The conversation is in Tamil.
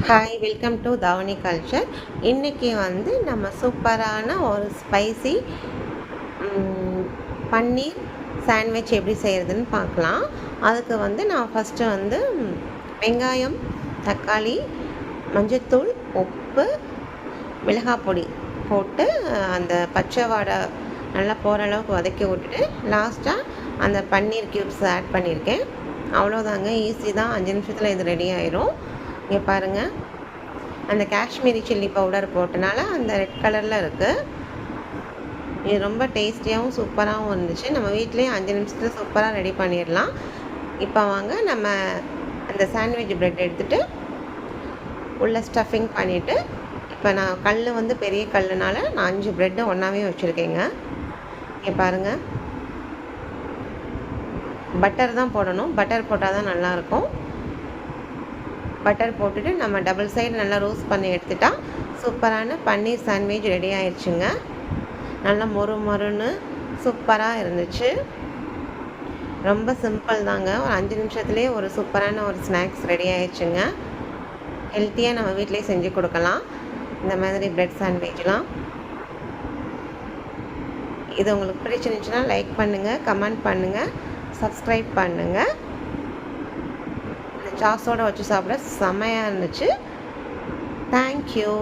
ஹாய், வெல்கம் டு தாவணி கல்ச்சர். இன்றைக்கி வந்து நம்ம சூப்பரான ஒரு ஸ்பைசி பன்னீர் சாண்ட்விச் எப்படி செய்கிறதுன்னு பார்க்கலாம். அதுக்கு வந்து நான் ஃபஸ்ட்டு வந்து வெங்காயம், தக்காளி, மஞ்சத்தூள், உப்பு, மிளகாய் பொடி போட்டு அந்த பச்சை வாடை நல்லா போகிற அளவுக்கு வதக்கி விட்டுட்டு லாஸ்ட்டாக அந்த பன்னீர் க்யூப்ஸ் ஆட் பண்ணியிருக்கேன். அவ்வளோதாங்க, ஈஸி தான். 5 நிமிஷத்தில் இது ரெடி ஆயிரும். இங்கே பாருங்கள், அந்த காஷ்மீரி சில்லி பவுடர் போட்டனால அந்த ரெட் கலரில் இருக்குது. இது ரொம்ப டேஸ்டியாகவும் சூப்பராகவும் இருந்துச்சு. நம்ம வீட்லேயே 5 நிமிஷத்தில் சூப்பராக ரெடி பண்ணிடலாம். இப்போ வாங்க நம்ம அந்த சாண்ட்விச் ப்ரெட் எடுத்துகிட்டு உள்ள ஸ்டஃபிங் பண்ணிவிட்டு, இப்போ நான் கல் வந்து பெரிய கல்லுனால நான் 5 ப்ரெட்டு ஒன்றாவே வச்சுருக்கேங்க. இங்கே பாருங்கள், பட்டர் தான் போடணும். பட்டர் போட்டால் தான் நல்லாயிருக்கும். பட்டர் போட்டுட்டு நம்ம டபுள் சைடு நல்லா ரோஸ்ட் பண்ணி எடுத்துட்டா சூப்பரான பன்னீர் சாண்ட்விச் ரெடி ஆயிடுச்சுங்க. நல்லா மொறு மொறுன்னு சூப்பராக இருந்துச்சு. ரொம்ப சிம்பிள் தாங்க. ஒரு 5 நிமிஷத்துலேயே ஒரு சூப்பரான ஒரு ஸ்நாக்ஸ் ரெடி ஆயிடுச்சுங்க. ஹெல்த்தியாக நம்ம வீட்டிலே செஞ்சு கொடுக்கலாம் இந்த மாதிரி பிரெட் சாண்ட்விச்லாம். இது உங்களுக்கு பிடிச்சிருந்துச்சுன்னா லைக் பண்ணுங்கள், கமெண்ட் பண்ணுங்கள், சப்ஸ்கிரைப் பண்ணுங்கள். சாஸோடு வச்சு சாப்பிட செம்மையாக இருந்துச்சு. தேங்க்யூ.